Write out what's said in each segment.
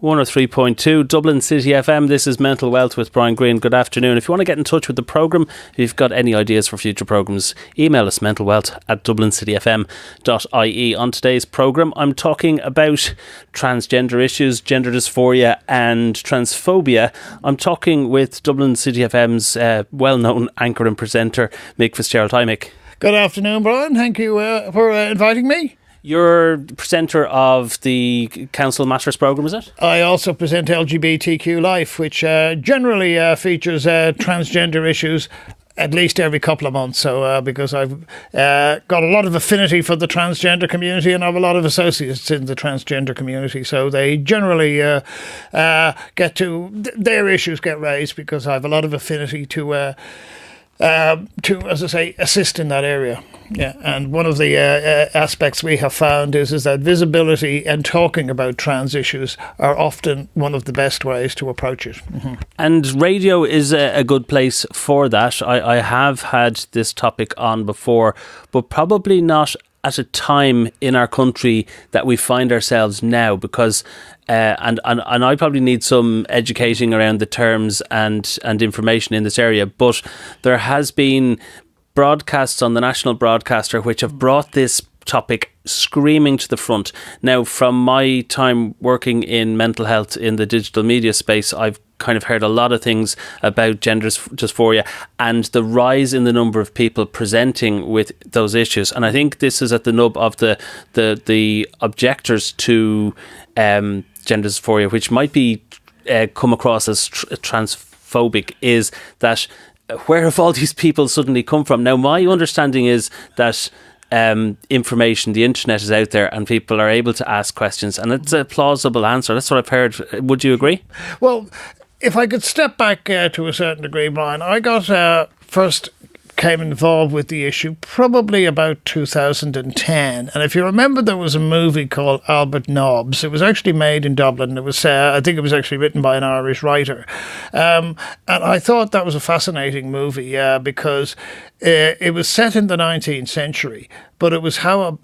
103.2 Dublin City FM. This is Mental Wealth with Brian Greene. Good afternoon. If you want to get in touch with the programme, if you've got any ideas for future programmes, email us mentalwealth@dublincityfm.ie. On today's programme, I'm talking about transgender issues, gender dysphoria and transphobia. I'm talking with Dublin City FM's well-known anchor and presenter, Mick Fitzgerald. Hi, Mick. Good afternoon, Brian. Thank you for inviting me. You're presenter of the Council Matters programme, is it? I also present LGBTQ Life, which generally features transgender issues at least every couple of months. So because I've got a lot of affinity for the transgender community and I have a lot of associates in the transgender community. So they generally their issues get raised because I have a lot of affinity to, as I say, assist in that area. Yeah, and one of the aspects we have found is that visibility and talking about trans issues are often one of the best ways to approach it. Mm-hmm. And radio is a good place for that. I have had this topic on before, but probably not at a time in our country that we find ourselves now, because and I probably need some educating around the terms and information in this area, but there has been broadcasts on the national broadcaster which have brought this topic screaming to the front. Now, from my time working in mental health in the digital media space, I've kind of heard a lot of things about gender dysphoria and the rise in the number of people presenting with those issues. And I think this is at the nub of the objectors to gender dysphoria, which might be come across as transphobic, is that where have all these people suddenly come from? Now, my understanding is that information, the internet is out there and people are able to ask questions and it's a plausible answer. That's what I've heard. Would you agree? Well, if I could step back to a certain degree, Brian, I got first came involved with the issue probably about 2010. And if you remember, there was a movie called Albert Nobbs. It was actually made in Dublin. It was, I think it was actually written by an Irish writer. And I thought that was a fascinating movie because it was set in the 19th century, but it was how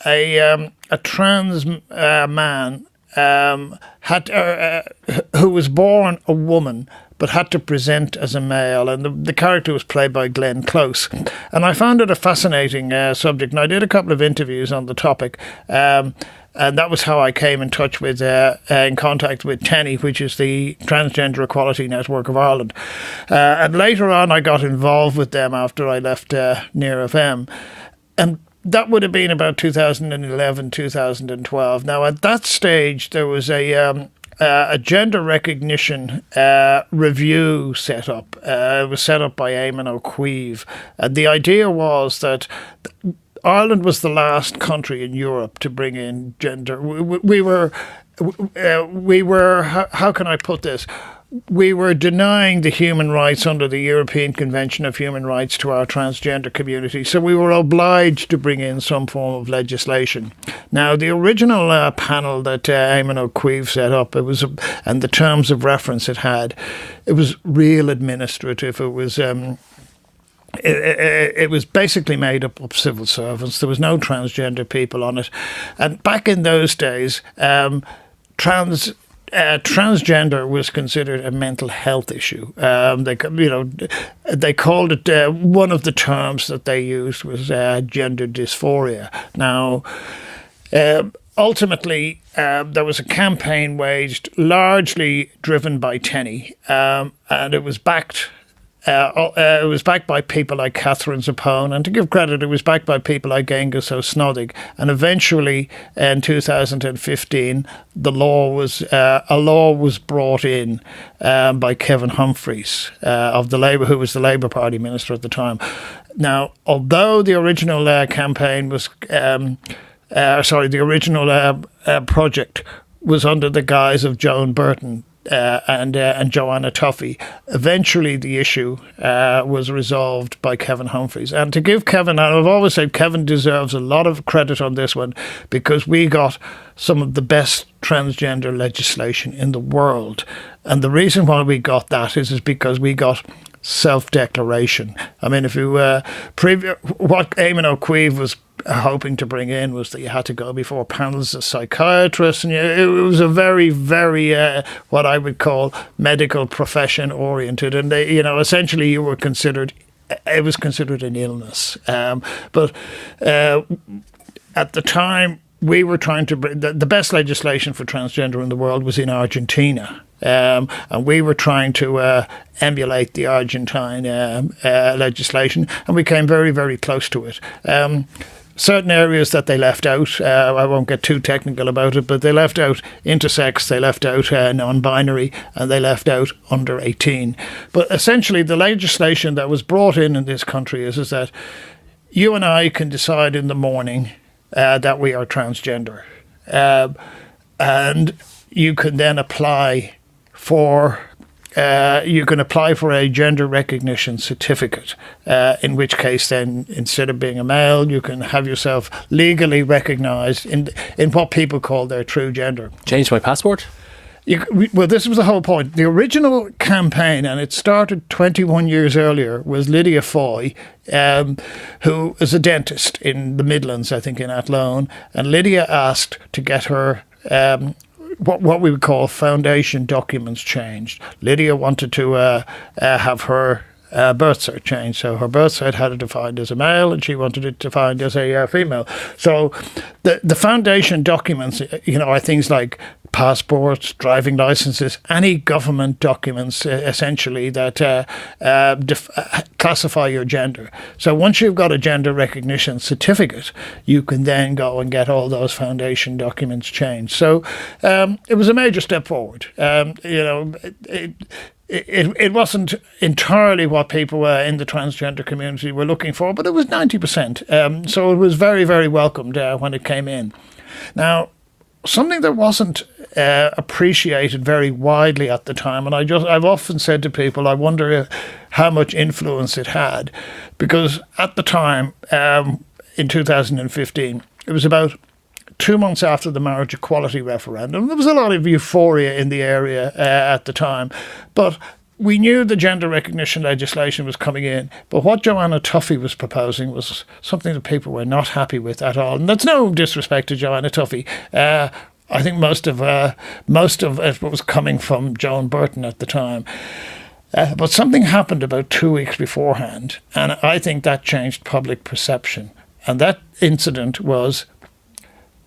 a trans man who was born a woman but had to present as a male, and the character was played by Glenn Close. And I found it a fascinating subject, and I did a couple of interviews on the topic, and that was how I came in touch with, in contact with TENI, which is the Transgender Equality Network of Ireland. And later on, I got involved with them after I left Near FM, and that would have been about 2011, 2012. Now, at that stage, there was a gender recognition review set up. It was set up by Eamon O'Queeve. And the idea was that Ireland was the last country in Europe to bring in gender. We were how can I put this? We were denying the human rights under the European Convention of Human Rights to our transgender community. So we were obliged to bring in some form of legislation. Now, the original panel that Eamon O'Queeve set up, and the terms of reference it had, it was real administrative. It was it was basically made up of civil servants. There was no transgender people on it. And back in those days, transgender was considered a mental health issue. They called it, one of the terms that they used was gender dysphoria. Now, ultimately, there was a campaign waged largely driven by TENI, and it was backed. It was backed by people like Catherine Zappone, and to give credit, it was backed by people like Angus O'Snoddig. And eventually, in 2015, a law was brought in by Kevin Humphreys of the Labour, who was the Labour Party minister at the time. Now, although the original campaign was, the original project was under the guise of Joan Burton. And Joanna Tuffy. Eventually, the issue was resolved by Kevin Humphreys. And to give Kevin, and I've always said Kevin deserves a lot of credit on this one, because we got some of the best transgender legislation in the world. And the reason why we got that is because we got self-declaration. I mean, if you what Eamon O'Queeve was hoping to bring in was that you had to go before panels of psychiatrists, and it was a very, very what I would call medical profession oriented, and they, essentially you were considered. It was considered an illness, but at the time we were trying to bring the best legislation for transgender in the world was in Argentina. And we were trying to emulate the Argentine legislation, and we came very, very close to it. Certain areas that they left out, I won't get too technical about it, but they left out intersex, they left out non-binary, and they left out under 18. But essentially the legislation that was brought in this country is that you and I can decide in the morning that we are transgender. And you can then apply for a gender recognition certificate, in which case then instead of being a male, you can have yourself legally recognised in what people call their true gender. Change my passport? Well, this was the whole point. The original campaign, and it started 21 years earlier, was Lydia Foy, who is a dentist in the Midlands, I think in Athlone, and Lydia asked to get her what we would call foundation documents changed. Lydia wanted to have her birth cert changed, so her birth cert had it defined as a male, and she wanted it defined as a female. So the foundation documents, are things like passports, driving licenses, any government documents essentially that classify your gender. So once you've got a gender recognition certificate, you can then go and get all those foundation documents changed. So it was a major step forward. It wasn't entirely what people in the transgender community were looking for, but it was 90%. So it was very, very welcomed when it came in. Now, something that wasn't appreciated very widely at the time, and I've often said to people, I wonder how much influence it had, because at the time, in 2015, it was about 2 months after the marriage equality referendum. There was a lot of euphoria in the area at the time, but we knew the gender recognition legislation was coming in, but what Joanna Tuffy was proposing was something that people were not happy with at all. And that's no disrespect to Joanna Tuffy. I think most of it was coming from Joan Burton at the time. But something happened about 2 weeks beforehand, and I think that changed public perception. And that incident was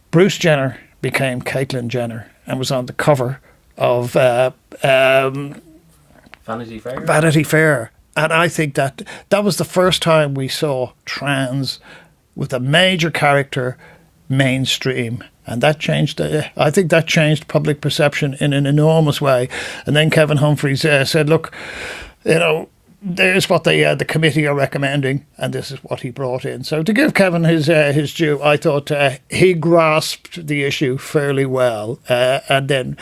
Bruce Jenner became Caitlyn Jenner and was on the cover of Vanity Fair. And I think that was the first time we saw trans with a major character mainstream. And that changed, I think that changed public perception in an enormous way. And then Kevin Humphreys said, look, there's what the committee are recommending, and this is what he brought in. So to give Kevin his due, I thought he grasped the issue fairly well, and then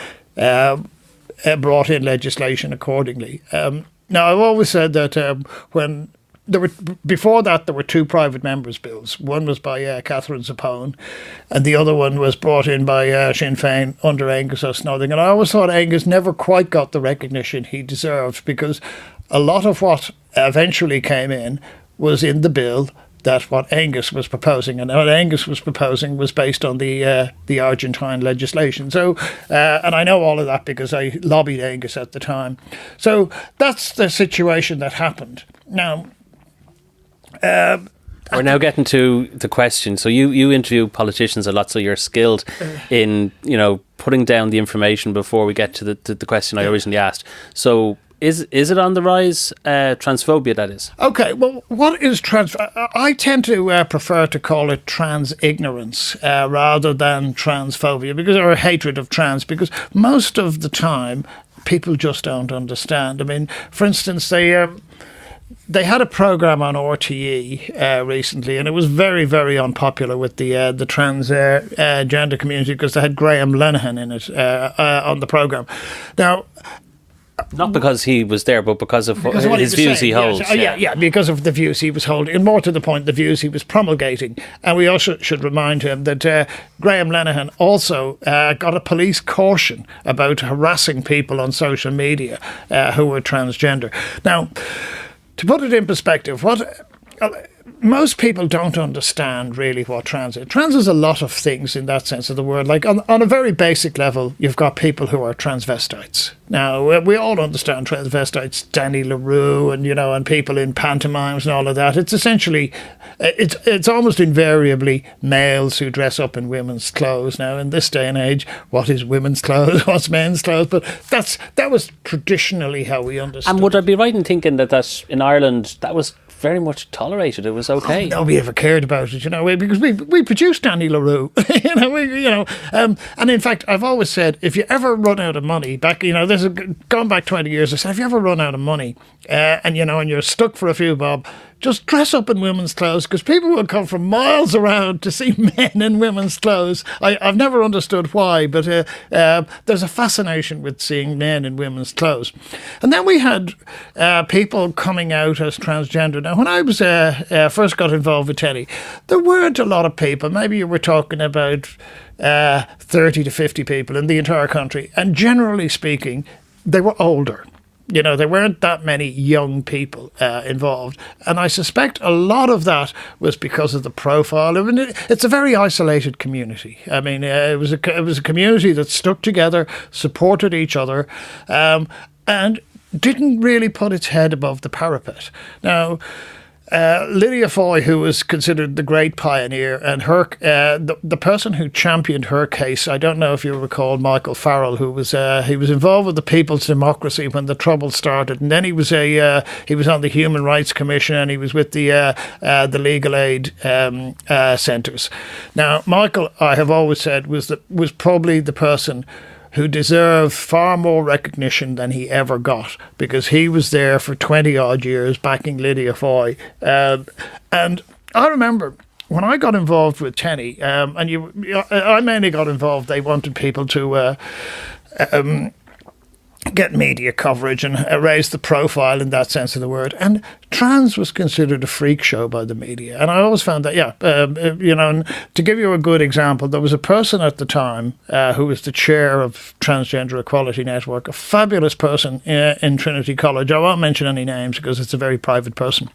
brought in legislation accordingly. Now, I've always said that when before that, there were two private members' bills. One was by Catherine Zappone, and the other one was brought in by Sinn Féin under Angus O'Snothing. And I always thought Angus never quite got the recognition he deserved, because a lot of what eventually came in was in the bill that what Angus was proposing, and what Angus was proposing was based on the Argentine legislation. So, and I know all of that because I lobbied Angus at the time. So that's the situation that happened. Now, we're now getting to the question. So you interview politicians a lot, so you're skilled in putting down the information before we get to the question I originally asked. So is it on the rise, transphobia, that is? Okay, well, what is trans? I tend to prefer to call it trans ignorance rather than transphobia, because or hatred of trans, because most of the time people just don't understand. I mean, for instance, they had a programme on RTE recently, and it was very, very unpopular with the transgender community, because they had Graham Lenihan in it on the programme. Now, not because he was there, but because of his views he holds. Yeah, because of the views he was holding, and more to the point, the views he was promulgating. And we also should remind him that Graham Lenihan also got a police caution about harassing people on social media who were transgender. Now, to put it in perspective, most people don't understand really what trans is. Trans is a lot of things in that sense of the word. Like on a very basic level, you've got people who are transvestites. Now, we all understand transvestites, Danny LaRue and people in pantomimes and all of that. It's essentially, it's almost invariably males who dress up in women's clothes. Now, in this day and age, what is women's clothes? What's men's clothes? But that was traditionally how we understood. And would I be right in thinking that in Ireland, that was very much tolerated? It was okay. Nobody ever cared about it, because we produced Danny LaRue, and in fact, I've always said, if you ever run out of money, this is going back 20 years, I said, if you ever run out of money, and you're stuck for a few bob, just dress up in women's clothes, because people will come from miles around to see men in women's clothes. I've never understood why, but there's a fascination with seeing men in women's clothes. And then we had people coming out as transgender. Now, when I was first got involved with Teddy, there weren't a lot of people. Maybe you were talking about 30 to 50 people in the entire country. And generally speaking, they were older. There weren't that many young people involved. And I suspect a lot of that was because of the profile. I mean, it's a very isolated community. I mean, it was a community that stuck together, supported each other, and didn't really put its head above the parapet. Now, Lydia Foy, who was considered the great pioneer, and her the person who championed her case, I don't know if you recall Michael Farrell, who was he was involved with the People's Democracy when the trouble started, and then he was on the Human Rights Commission, and he was with the legal aid centres. Now, Michael, I have always said, was probably the person who deserved far more recognition than he ever got, because he was there for 20 odd years backing Lydia Foy. And I remember when I got involved with Tenny, I mainly got involved, they wanted people to get media coverage and raise the profile in that sense of the word. And trans was considered a freak show by the media. And I always found that, and to give you a good example, there was a person at the time who was the chair of Transgender Equality Network, a fabulous person in Trinity College. I won't mention any names because it's a very private person.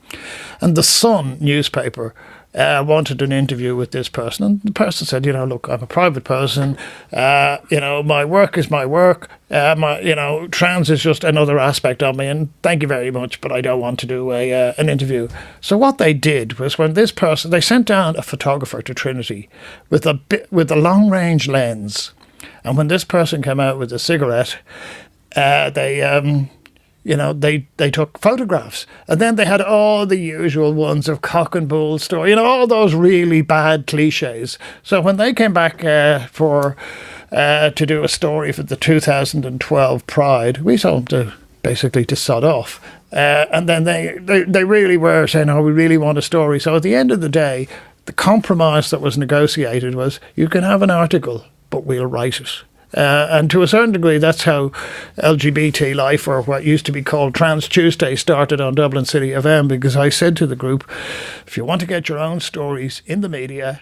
And the Sun newspaper wanted an interview with this person, and the person said, look, I'm a private person, my work is my work, trans is just another aspect of me, and thank you very much, but I don't want to do an interview. So what they did was, when this person, they sent down a photographer to Trinity with a long range lens, and when this person came out with a cigarette, they took photographs, and then they had all the usual ones of cock and bull story, all those really bad cliches. So when they came back to do a story for the 2012 Pride, we told them to sod off. And then they really were saying, oh, we really want a story. So at the end of the day, the compromise that was negotiated was, you can have an article, but we'll write it. And to a certain degree, that's how LGBT Life, or what used to be called Trans Tuesday, started on Dublin City FM, because I said to the group, if you want to get your own stories in the media,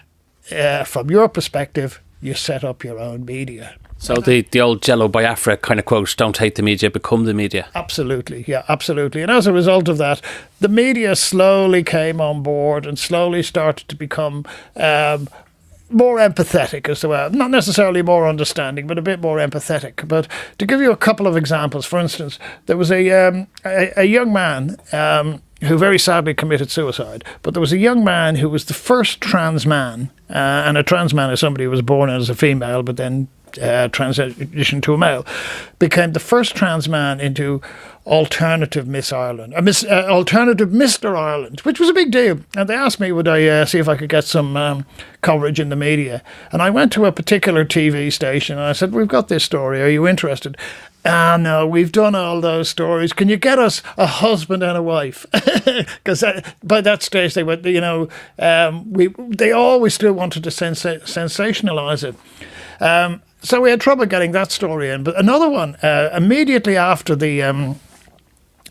from your perspective, you set up your own media. So the old Jello Biafra kind of quote, don't hate the media, become the media. Absolutely, yeah, absolutely. And as a result of that, the media slowly came on board and slowly started to become more empathetic as well. Not necessarily more understanding, but a bit more empathetic. But to give you a couple of examples, for instance, there was a young man who very sadly committed suicide. But there was a young man who was the first trans man, and a trans man is somebody who was born as a female but then transitioned to a male, became the first trans man into Alternative Miss Ireland, Alternative Mr. Ireland, which was a big deal. And they asked me would I see if I could get some coverage in the media. And I went to a particular TV station and I said, we've got this story, are you interested? No, we've done all those stories. Can you get us a husband and a wife? Because by that stage they went, they always still wanted to sensationalise it. So we had trouble getting that story in. But another one, immediately after the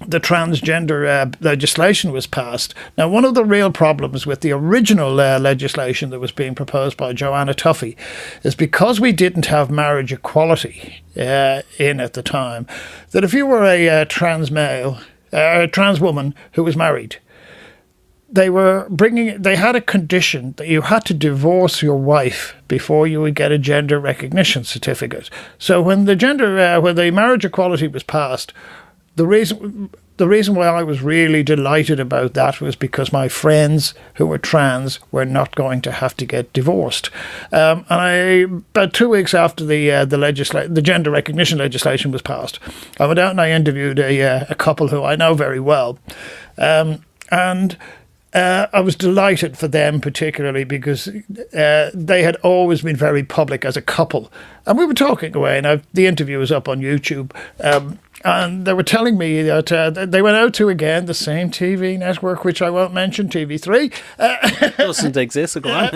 transgender legislation was passed. Now, one of the real problems with the original legislation that was being proposed by Joanna Tuffy is because we didn't have marriage equality in at the time, that if you were a trans male, trans woman who was married. They had a condition that you had to divorce your wife before you would get a gender recognition certificate. So when the marriage equality was passed, the reason why I was really delighted about that was because my friends who were trans were not going to have to get divorced. And about 2 weeks after the gender recognition legislation was passed, I went out and I interviewed a couple who I know very well, and I was delighted for them particularly because they had always been very public as a couple. And we were talking away, and the interview was up on YouTube. And they were telling me that they went out to, again, the same TV network, which I won't mention, TV3. Doesn't exist, so go on.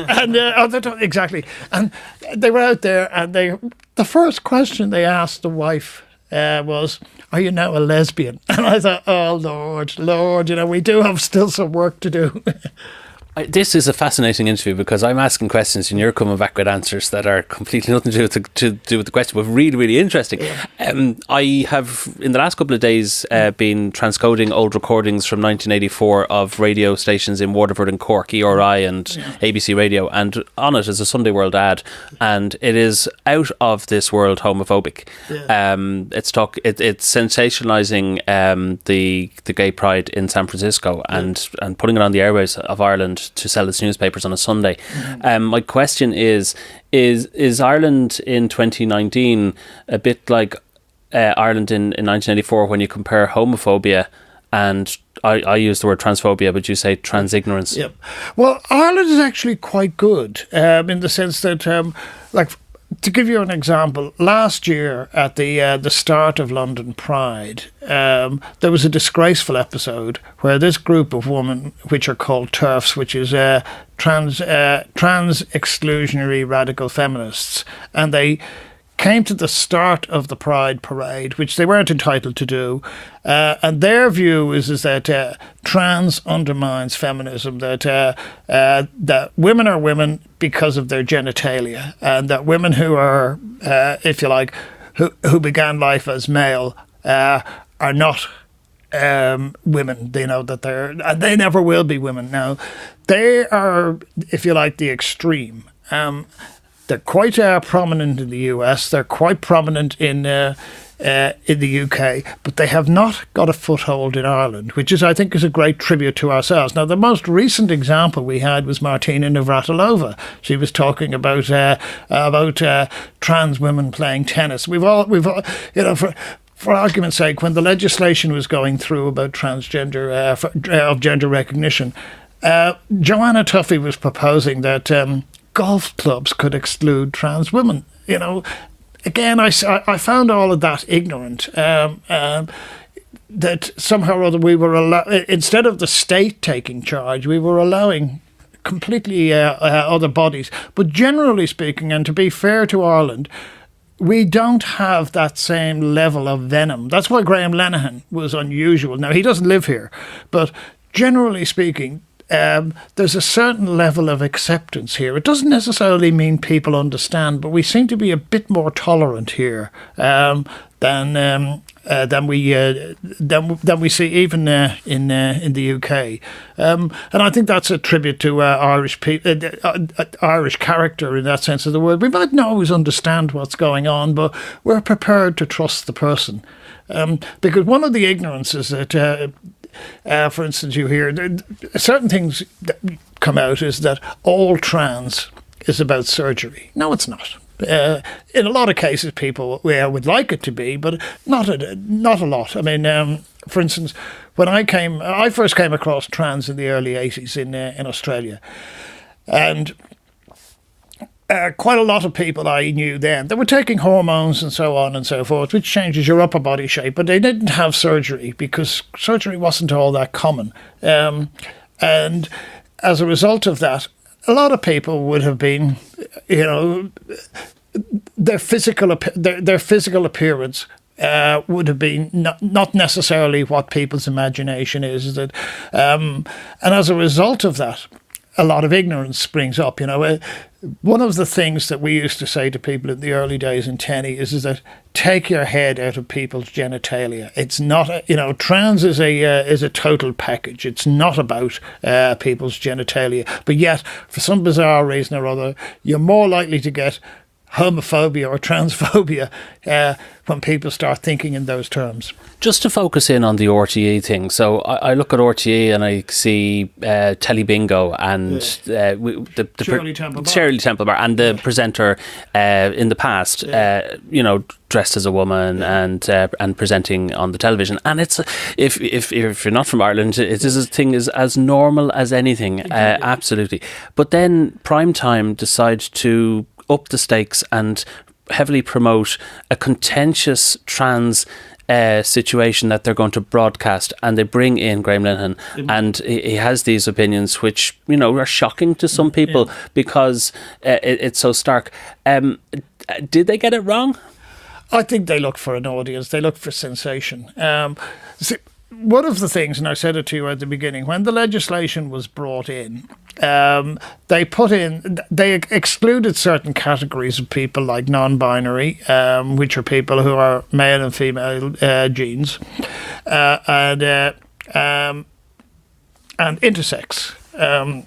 Exactly. And they were out there, and the first question they asked the wife was, "Are you now a lesbian?" And I thought, oh, Lord, we do have still some work to do. This is a fascinating interview because I'm asking questions and you're coming back with answers that are completely nothing to do with the question, but really, really interesting. Yeah. I have, in the last couple of days, been transcoding old recordings from 1984 of radio stations in Waterford and Cork, ERI and ABC Radio, and on it is a Sunday World ad, and it is out of this world homophobic. Yeah. It's sensationalising the gay pride in San Francisco and putting it on the airways of Ireland to sell its newspapers on a Sunday. My question is Ireland in 2019 a bit like Ireland in 1984 when you compare homophobia and I use the word transphobia, but you say transignorance? Yep. Well, Ireland is actually quite good in the sense that, to give you an example, last year at the start of London Pride, there was a disgraceful episode where this group of women, which are called TERFs, which is trans exclusionary radical feminists, and they came to the start of the Pride parade, which they weren't entitled to do, and their view is that trans undermines feminism, that women are women because of their genitalia, and that women who are, if you like, who began life as male are not women. They know that and they never will be women. Now, they are, if you like, the extreme. They're quite prominent in the US. They're quite prominent in the UK, but they have not got a foothold in Ireland, which I think is a great tribute to ourselves. Now, the most recent example we had was Martina Navratilova. She was talking about trans women playing tennis. We've all, for argument's sake, when the legislation was going through about transgender of gender recognition, Joanna Tuffy was proposing that golf clubs could exclude trans women. Again, I found all of that ignorant. That somehow or other we were instead of the state taking charge, we were allowing completely other bodies. But generally speaking, and to be fair to Ireland, we don't have that same level of venom. That's why Graham Lenihan was unusual. Now, he doesn't live here, but generally speaking, there's a certain level of acceptance here. It doesn't necessarily mean people understand, but we seem to be a bit more tolerant here than we see even in the UK. And I think that's a tribute to Irish character in that sense of the word. We might not always understand what's going on, but we're prepared to trust the person. Because one of the ignorances that for instance, you hear certain things that come out is that all trans is about surgery. No, it's not. In a lot of cases, people would like it to be, but not a lot. I mean, for instance, when I first came across trans in the early 80s in Australia, and quite a lot of people I knew then, they were taking hormones and so on and so forth, which changes your upper body shape, but they didn't have surgery because surgery wasn't all that common. And as a result of that, a lot of people would have been, their physical appearance would have been not necessarily what people's imagination is. And as a result of that, a lot of ignorance springs up. one of the things that we used to say to people in the early days in Tenny is that take your head out of people's genitalia. It's not, trans is a total package. It's not about people's genitalia. But yet, for some bizarre reason or other, you're more likely to get homophobia or transphobia when people start thinking in those terms. Just to focus in on the RTE thing. So I look at RTE and I see Telly Bingo and the Shirley Temple Bar and the presenter in the past, dressed as a woman and presenting on the television. And it's if you're not from Ireland, it is a thing is as normal as anything, exactly. Absolutely. But then Primetime decide to up the stakes and heavily promote a contentious trans situation that they're going to broadcast, and they bring in Graham Linehan, and he has these opinions which are shocking to some people because it's so stark. Did they get it wrong? I think they look for an audience. They look for sensation. One of the things, and I said it to you at the beginning, when the legislation was brought in, they excluded certain categories of people like non-binary, which are people who are male and female genes, and intersex.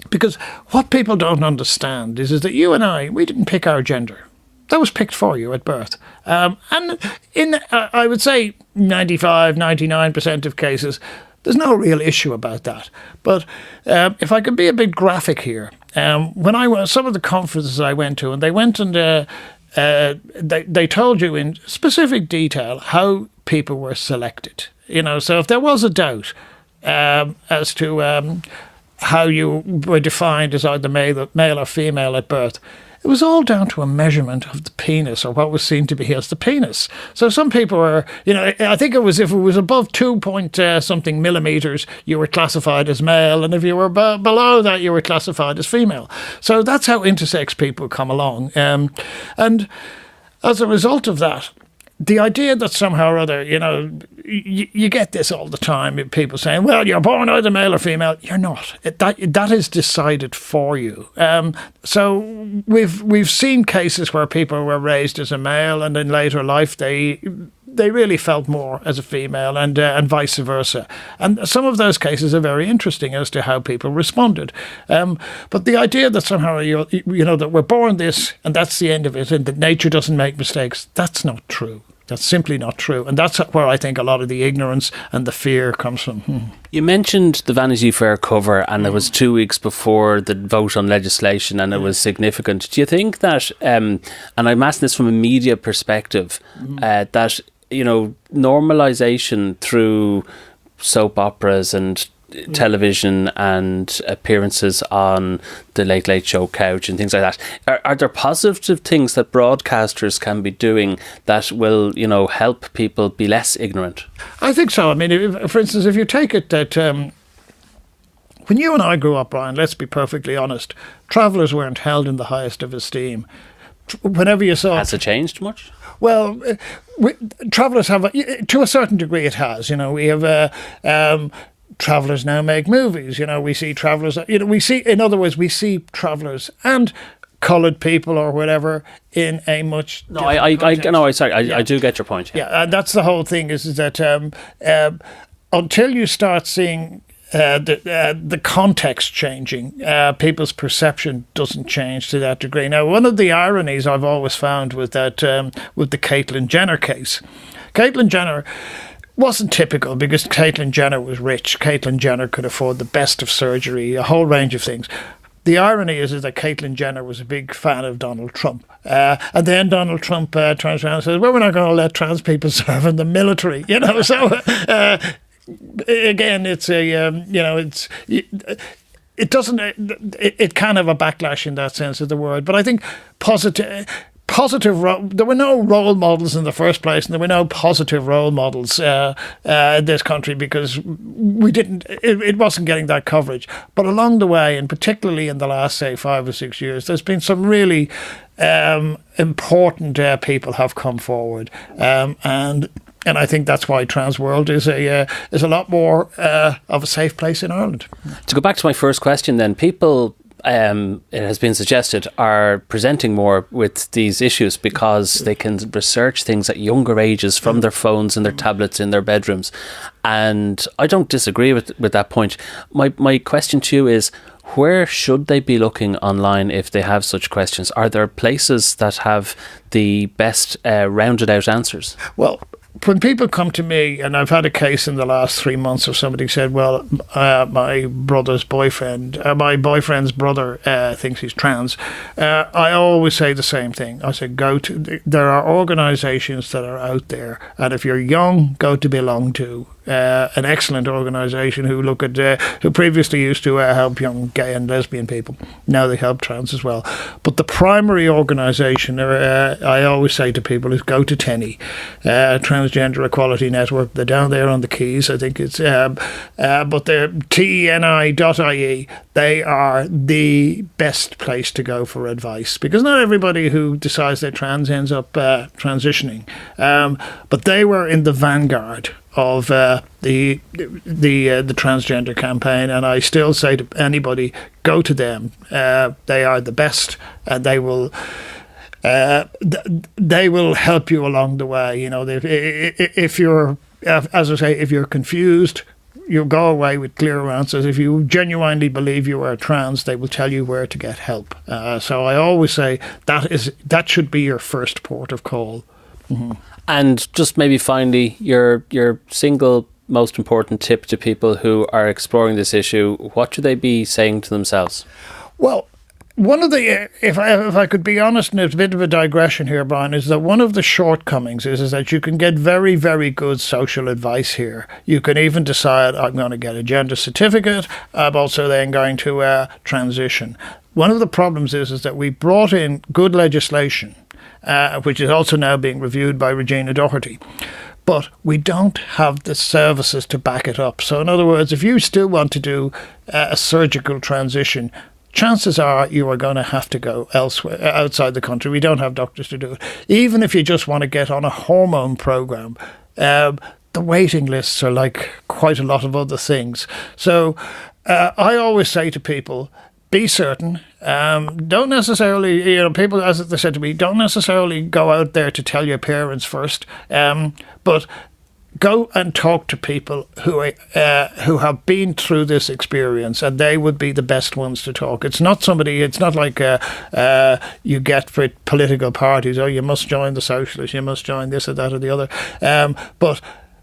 Because what people don't understand is that you and I, we didn't pick our gender. That was picked for you at birth. And in, I would say, 95, 99% of cases, there's no real issue about that. But if I could be a bit graphic here, when I went, some of the conferences I went to, and they went and they told you in specific detail how people were selected. So if there was a doubt as to how you were defined as either male or female at birth, it was all down to a measurement of the penis, or what was seen to be as the penis. So some people were, I think it was if it was above 2 point something millimeters, you were classified as male, and if you were below that, you were classified as female. So that's how intersex people come along. And as a result of that, the idea that somehow or other, you get this all the time, people saying, well, you're born either male or female. You're not. That is decided for you. So we've seen cases where people were raised as a male, and in later life they really felt more as a female, and vice versa. And some of those cases are very interesting as to how people responded. But the idea that somehow that we're born this and that's the end of it, and that nature doesn't make mistakes, that's not true. That's simply not true. And that's where I think a lot of the ignorance and the fear comes from. You mentioned the Vanity Fair cover, and it was 2 weeks before the vote on legislation, and it was significant. Do you think that, and I'm asking this from a media perspective, that, normalisation through soap operas and television and appearances on the Late Late Show couch and things like that, are there positive things that broadcasters can be doing that will help people be less ignorant? I think so. I mean, for instance, if you take it that when you and I grew up, Brian, let's be perfectly honest, travellers weren't held in the highest of esteem. Whenever you saw... Has it changed much? Well, travellers have, to a certain degree it has. We have... travellers now make movies. We see travellers. In other words, we see travellers and coloured people or whatever in a much. No, I do get your point. Yeah, and that's the whole thing. Is that until you start seeing the context changing, people's perception doesn't change to that degree. Now, one of the ironies I've always found with that with the Caitlyn Jenner case, Caitlyn Jenner wasn't typical because Caitlyn Jenner was rich. Caitlyn Jenner could afford the best of surgery, a whole range of things. The irony is that Caitlyn Jenner was a big fan of Donald Trump. And then Donald Trump turns around and says, well, we're not going to let trans people serve in the military. So again, it's it doesn't, it can have a backlash in that sense of the word. But I think there were no role models in the first place, and there were no positive role models in this country because it wasn't getting that coverage. But along the way, and particularly in the last, say, 5 or 6 years, there's been some really important people have come forward, and I think that's why Trans World is a lot more of a safe place in Ireland. To go back to my first question then, people it has been suggested, are presenting more with these issues because they can research things at younger ages from their phones and their tablets in their bedrooms. And I don't disagree with that point. My question to you is, where should they be looking online if they have such questions? Are there places that have the best rounded out answers? Well, when people come to me, and I've had a case in the last 3 months of somebody said, well, my brother's boyfriend, my boyfriend's brother thinks he's trans. I always say the same thing. I say, there are organisations that are out there, and if you're young, go to Belong To. An excellent organisation who previously used to help young gay and lesbian people. Now they help trans as well. But the primary organisation, I always say to people, is go to TENI, Transgender Equality Network. They're down there on the Keys, I think it's. But they're teni.ie. They are the best place to go for advice, because not everybody who decides they're trans ends up transitioning. But they were in the vanguard of the transgender campaign, and I still say to anybody, go to them. They are the best, and they will help you along the way. You know, if you're, as I say, if you're confused, you'll go away with clearer answers. If you genuinely believe you are trans, they will tell you where to get help. So I always say that should be your first port of call. Mm-hmm. And just maybe finally, your single most important tip to people who are exploring this issue, what should they be saying to themselves? Well, one of the, if I could be honest, and it's a bit of a digression here, Brian, is that one of the shortcomings is that you can get very, very good social advice here. You can even decide, I'm going to get a gender certificate. I'm also then going to transition. One of the problems is that we brought in good legislation, which is also now being reviewed by Regina Doherty. But we don't have the services to back it up. So in other words, if you still want to do a surgical transition, chances are you are going to have to go elsewhere, outside the country. We don't have doctors to do it. Even if you just want to get on a hormone program, the waiting lists are like quite a lot of other things. So I always say to people, be certain. Don't necessarily, people, as they said to me, don't necessarily go out there to tell your parents first, but go and talk to people who have been through this experience, and they would be the best ones to talk. It's not like you get for political parties, you must join the socialists, you must join this or that or the other. But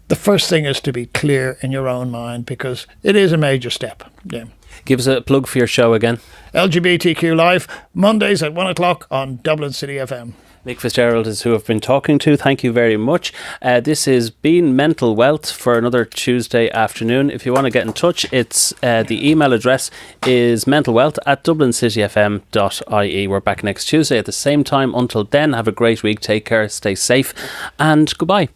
the first thing is to be clear in your own mind, because it is a major step. Yeah. Give us a plug for your show again. LGBTQ Live, Mondays at 1:00 on Dublin City FM. Mick Fitzgerald is who I've been talking to. Thank you very much. This has been Mental Wealth for another Tuesday afternoon. If you want to get in touch, it's the email address is mentalwealth@dublincityfm.ie. We're back next Tuesday at the same time. Until then, have a great week. Take care, stay safe, and goodbye.